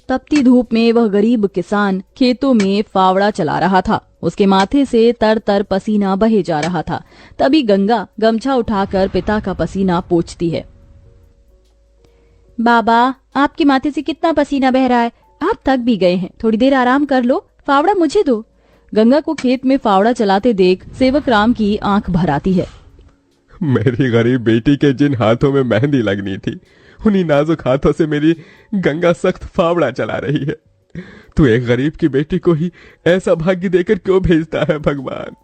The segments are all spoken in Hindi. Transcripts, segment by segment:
तपती धूप में वह गरीब किसान खेतों में फावड़ा चला रहा था। उसके माथे से तर तर पसीना बहे जा रहा था। तभी गंगा गमछा उठाकर पिता का पसीना पोंछती है। बाबा, आपके माथे से कितना पसीना बह रहा है, आप थक भी गए हैं, थोड़ी देर आराम कर लो, फावड़ा मुझे दो। गंगा को खेत में फावड़ा चलाते देख सेवक राम की आंख भर आती है। मेरी गरीब बेटी के जिन हाथों में मेहंदी लगनी थी, उन्हीं नाजुक हाथों से मेरी गंगा सख्त फावड़ा चला रही है। तू एक गरीब की बेटी को ही ऐसा भाग्य देकर क्यों भेजता है भगवान?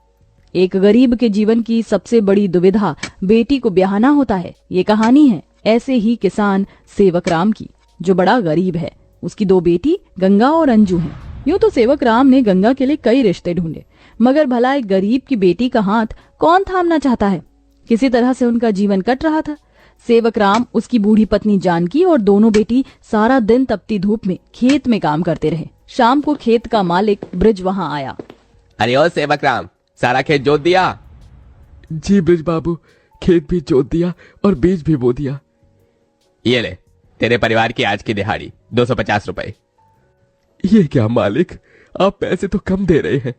एक गरीब के जीवन की सबसे बड़ी दुविधा बेटी को ब्याहना होता है। ये कहानी है ऐसे ही किसान सेवक राम की, जो बड़ा गरीब है। उसकी दो बेटी गंगा और अंजू हैं। यूं तो सेवक राम ने गंगा के लिए कई रिश्ते ढूंढे, मगर भला एक गरीब की बेटी का हाथ कौन थामना चाहता है। किसी तरह से उनका जीवन कट रहा था। सेवक राम, उसकी बूढ़ी पत्नी जानकी और दोनों बेटी सारा दिन तपती धूप में खेत में काम करते रहे। शाम को खेत का मालिक ब्रिज वहां आया। अरे ओ सेवक राम, सारा खेत जोत दिया? जी ब्रिज बाबू, खेत भी जोत दिया और बीज भी बो दिया। ये ले, तेरे परिवार की आज की दिहाड़ी 250 रुपए। ये क्या मालिक, आप पैसे तो कम दे रहे हैं।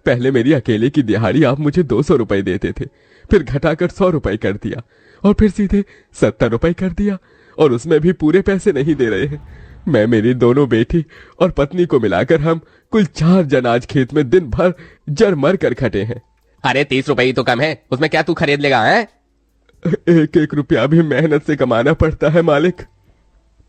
पहले मेरी अकेले की दिहाड़ी आप मुझे 200 रुपए देते थे, फिर घटाकर 100 रुपए कर दिया और फिर सीधे 70 रुपए कर दिया, और उसमें भी पूरे पैसे नहीं दे रहे हैं। मैं, मेरी दोनों बेटी और पत्नी को मिलाकर हम कुल 4 जन आज खेत में दिन भर जर मर कर खटे हैं। अरे 30 रुपए ही तो कम है, उसमें क्या तू खरीद लेगा? है एक एक रुपया भी मेहनत से कमाना पड़ता है मालिक।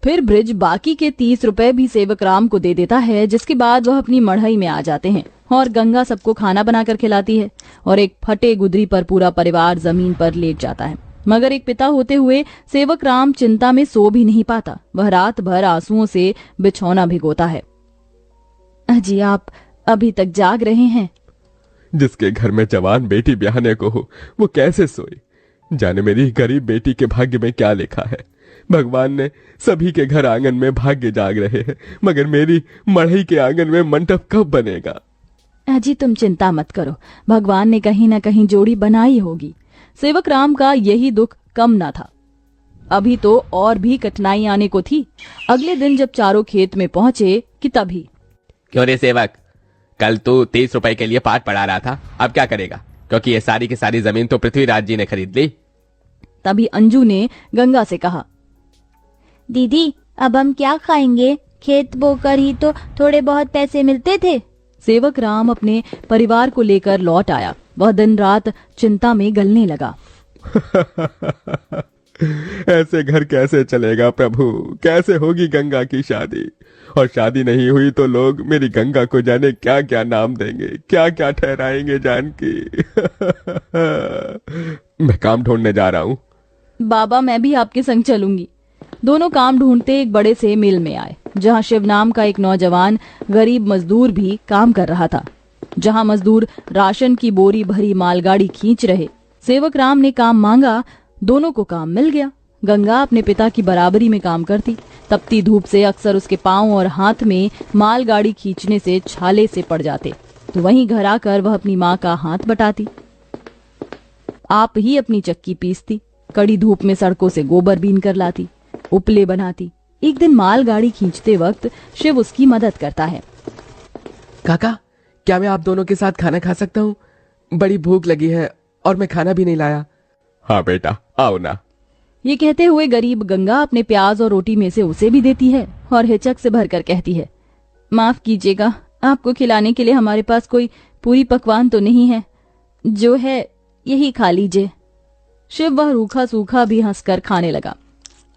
फिर ब्रिज बाकी के 30 रुपए भी सेवक राम को दे देता है, जिसके बाद वह अपनी मढ़ई में आ जाते हैं और गंगा सबको खाना बनाकर खिलाती है और एक फटे गुदरी पर पूरा परिवार जमीन पर लेट जाता है। मगर एक पिता होते हुए सेवक राम चिंता में सो भी नहीं पाता। वह रात भर आंसुओं से बिछौना भिगोता है। अजी, आप अभी तक जाग रहे हैं? जिसके घर में जवान बेटी ब्याहने को हो, वो कैसे सोए? जाने मेरी गरीब बेटी के भाग्य में क्या लिखा है। भगवान ने सभी के घर आंगन में भाग्य जाग रहे हैं, मगर मेरी मढ़ई के आंगन में मंडप कब बनेगा? अजी, तुम चिंता मत करो, भगवान ने कहीं न कहीं जोड़ी बनाई होगी। सेवक राम का यही दुख कम न था। अभी तो और भी कठिनाई आने को थी। अगले दिन जब चारों खेत में पहुंचे कि तभी, क्यों रे सेवक, कल तू 30 रुपए के लिए पाठ पढ़ा रहा था, अब क्या करेगा? क्योंकि ये सारी की सारी जमीन तो पृथ्वीराज जी ने खरीद ली। तभी अंजू ने गंगा से कहा, दीदी, अब हम क्या खाएंगे? खेत बोकर ही तो थोड़े बहुत पैसे मिलते थे। सेवक राम अपने परिवार को लेकर लौट आया। वह दिन रात चिंता में गलने लगा। ऐसे घर कैसे चलेगा प्रभु? कैसे होगी गंगा की शादी? और शादी नहीं हुई तो लोग मेरी गंगा को जाने क्या क्या नाम देंगे, क्या क्या ठहराएंगे जानकी। मैं काम ढूंढने जा रहा हूँ। बाबा, मैं भी आपके संग चलूंगी। दोनों काम ढूंढते एक बड़े से मिल में आए, जहां शिव नाम का एक नौजवान गरीब मजदूर भी काम कर रहा था। जहां मजदूर राशन की बोरी भरी मालगाड़ी खींच रहे। सेवक राम ने काम मांगा, दोनों को काम मिल गया। गंगा अपने पिता की बराबरी में काम करती। तपती धूप से अक्सर उसके पांव और हाथ में मालगाड़ी खींचने से छाले से पड़ जाते, तो वहीं घर आकर वह अपनी माँ का हाथ बटाती। आप ही अपनी चक्की पीसती, कड़ी धूप में सड़कों से गोबर बीन कर लाती, उपले बनाती। एक दिन मालगाड़ी खींचते वक्त शिव उसकी मदद करता है। काका, क्या मैं आप दोनों के साथ खाना खा सकता हूँ? बड़ी भूख लगी है और मैं खाना भी नहीं लाया। हाँ बेटा, आओ ना। ये कहते हुए गरीब गंगा अपने प्याज और रोटी में से उसे भी देती है और हिचक से भरकर कहती है, माफ कीजिएगा, आपको खिलाने के लिए हमारे पास कोई पूरी पकवान तो नहीं है, जो है यही खा लीजिए। शिव वह रूखा सूखा भी हंसकर खाने लगा।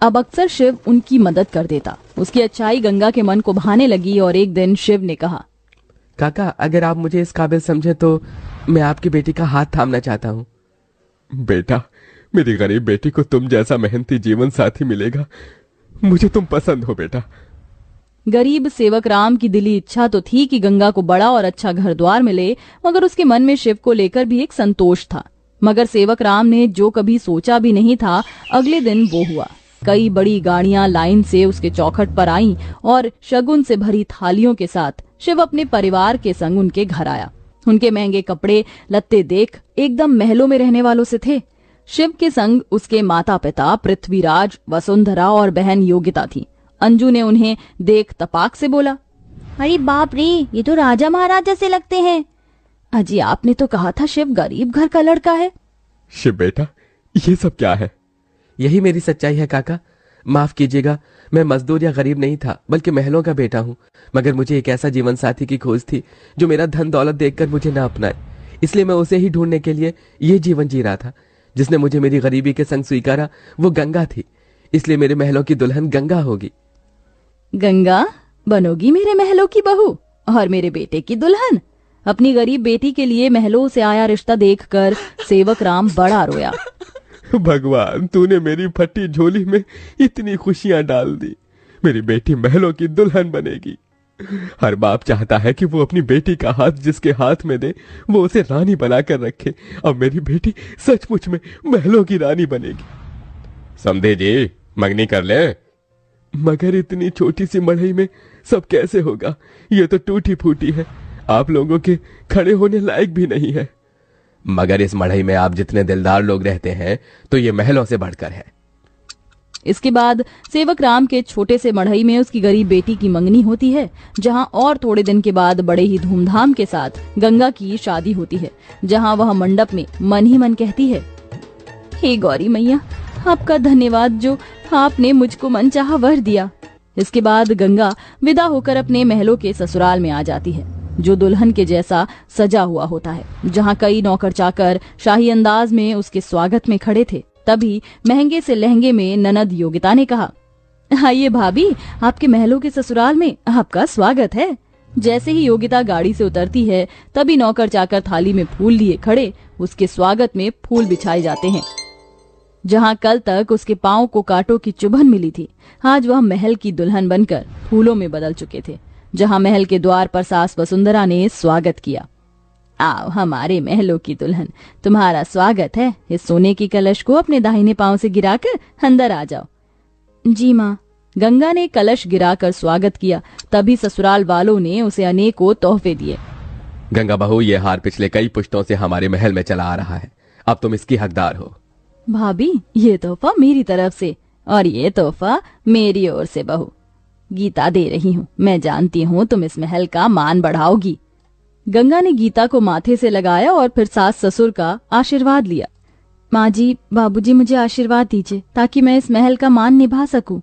अब अक्सर शिव उनकी मदद कर देता। उसकी अच्छाई गंगा के मन को भाने लगी और एक दिन शिव ने कहा, काका, अगर आप मुझे इस काबिल समझे तो मैं आपकी बेटी का हाथ थामना चाहता हूँ। बेटा, मेरी गरीब बेटी को तुम जैसा मेहनती जीवन साथी मिलेगा। मुझे तुम पसंद हो बेटा। गरीब सेवक राम की दिली इच्छा तो थी कि गंगा को बड़ा और अच्छा घर द्वार मिले, मगर उसके मन में शिव को लेकर भी एक संतोष था। मगर सेवक राम ने जो कभी सोचा भी नहीं था, अगले दिन वो हुआ। कई बड़ी गाड़ियां लाइन से उसके चौखट पर आईं और शगुन से भरी थालियों के साथ शिव अपने परिवार के संग उनके घर आया। उनके महंगे कपड़े लत्ते देख एकदम महलों में रहने वालों से थे। शिव के संग उसके माता पिता पृथ्वीराज, वसुंधरा और बहन योगिता थी। अंजू ने उन्हें देख तपाक से बोला, अरे बाप रे, ये तो राजा महाराजा से लगते हैं। अजी आपने तो कहा था शिव गरीब घर का लड़का है। शिव बेटा, ये सब क्या है? यही मेरी सच्चाई है काका। माफ कीजिएगा, मैं मजदूर या गरीब नहीं था, बल्कि महलों का बेटा हूँ। मगर मुझे एक ऐसा जीवन साथी की खोज थी जो मेरा धन दौलत देखकर मुझे न अपनाए, इसलिए मैं उसे ही ढूंढने के लिए ये जीवन जी रहा था। जिसने मुझे मेरी गरीबी के संग स्वीकारा वो गंगा थी, इसलिए मेरे महलों की दुल्हन गंगा होगी। गंगा बनोगी मेरे महलों की बहू और मेरे बेटे की दुल्हन? अपनी गरीब बेटी के लिए महलों से आया रिश्ता देखकर सेवक राम बड़ा रोया। भगवान, तूने मेरी फटी झोली में इतनी खुशियां डाल दी। मेरी बेटी महलों की दुल्हन बनेगी। हर बाप चाहता है कि वो अपनी बेटी का हाथ जिसके हाथ में दे वो उसे रानी बनाकर रखे। अब मेरी बेटी सचमुच में महलों की रानी बनेगी। समझे जी, मंगनी कर ले। मगर इतनी छोटी सी मड़ई में सब कैसे होगा? ये तो टूटी फूटी है, आप लोगों के खड़े होने लायक भी नहीं है। मगर इस मढ़ई में आप जितने दिलदार लोग रहते हैं तो ये महलों से बढ़कर है। इसके बाद सेवक राम के छोटे से मढ़ई में उसकी गरीब बेटी की मंगनी होती है, जहां और थोड़े दिन के बाद बड़े ही धूमधाम के साथ गंगा की शादी होती है, जहां वह मंडप में मन ही मन कहती है, हे गौरी मैया, आपका धन्यवाद जो आपने मुझको मनचाहा वर दिया। इसके बाद गंगा विदा होकर अपने महलों के ससुराल में आ जाती है, जो दुल्हन के जैसा सजा हुआ होता है, जहां कई नौकर चाकर शाही अंदाज में उसके स्वागत में खड़े थे। तभी महंगे से लहंगे में ननद योगिता ने कहा, आइए भाभी, आपके महलों के ससुराल में आपका स्वागत है। जैसे ही योगिता गाड़ी से उतरती है, तभी नौकर चाकर थाली में फूल लिए खड़े उसके स्वागत में फूल बिछाए जाते हैं। जहां कल तक उसके पांव को कांटों की चुभन मिली थी, आज वह महल की दुल्हन बनकर फूलों में बदल चुके थे। जहां महल के द्वार पर सास वसुंधरा ने स्वागत किया, आओ हमारे महलों की दुल्हन, तुम्हारा स्वागत है। इस सोने की कलश को अपने दाहिने पांव से गिराकर अंदर आ जाओ। जी माँ। गंगा ने कलश गिराकर स्वागत किया। तभी ससुराल वालों ने उसे अनेकों तोहफे दिए। गंगा बहू, ये हार पिछले कई पुश्तों से हमारे महल में चला आ रहा है, अब तुम इसकी हकदार हो। भाभी, ये तोहफा मेरी तरफ से और ये तोहफा मेरी ओर से बहू। गीता दे रही हूँ, मैं जानती हूँ तुम इस महल का मान बढ़ाओगी। गंगा ने गीता को माथे से लगाया और फिर सास ससुर का आशीर्वाद लिया। माँ जी, बाबूजी, मुझे आशीर्वाद दीजिए ताकि मैं इस महल का मान निभा सकूं।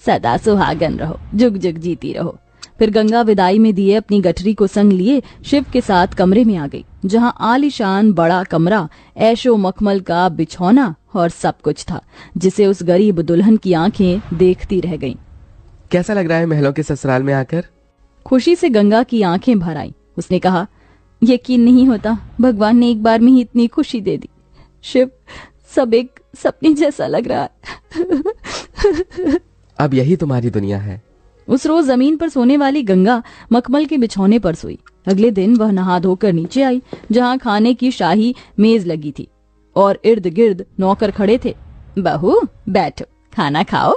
सदा सुहागन रहो, जुग जुग जीती रहो। फिर गंगा विदाई में दिए अपनी गठरी को संग लिए शिव के साथ कमरे में आ गई, जहां आलीशान बड़ा कमरा, ऐशो मखमल का बिछौना और सब कुछ था, जिसे उस गरीब दुल्हन की आंखें देखती रह गईं। कैसा लग रहा है महलों के ससुराल में आकर? खुशी से गंगा की आंखें भर आईं। उसने कहा, यकीन नहीं होता, भगवान ने एक बार में ही इतनी खुशी दे दी। शिव, सब एक सपने जैसा लग रहा है। अब यही तुम्हारी दुनिया है। उस रोज जमीन पर सोने वाली गंगा मखमल के बिछौने पर सोई। अगले दिन वह नहा धोकर नीचे आई, जहां खाने की शाही मेज लगी थी और इर्द गिर्द नौकर खड़े थे। बहू बैठो, खाना खाओ।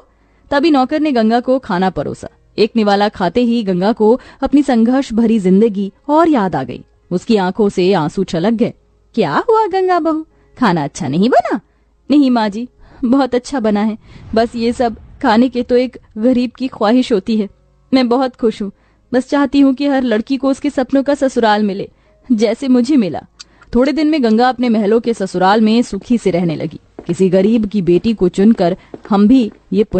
तभी नौकर ने गंगा को खाना परोसा। एक निवाला खाते ही गंगा को अपनी संघर्ष भरी जिंदगी और याद आ गई। उसकी आंखों से आंसू छलक गए। क्या हुआ गंगा बहू, खाना अच्छा नहीं बना? नहीं माँ जी, बहुत अच्छा बना है, बस ये सब खाने के तो एक गरीब की ख्वाहिश होती है। मैं बहुत खुश हूँ, बस चाहती हूँ कि हर लड़की को उसके सपनों का ससुराल मिले, जैसे मुझे मिला। थोड़े दिन में गंगा अपने महलों के ससुराल में सुखी से रहने लगी। किसी गरीब की बेटी को चुनकर हम भी ये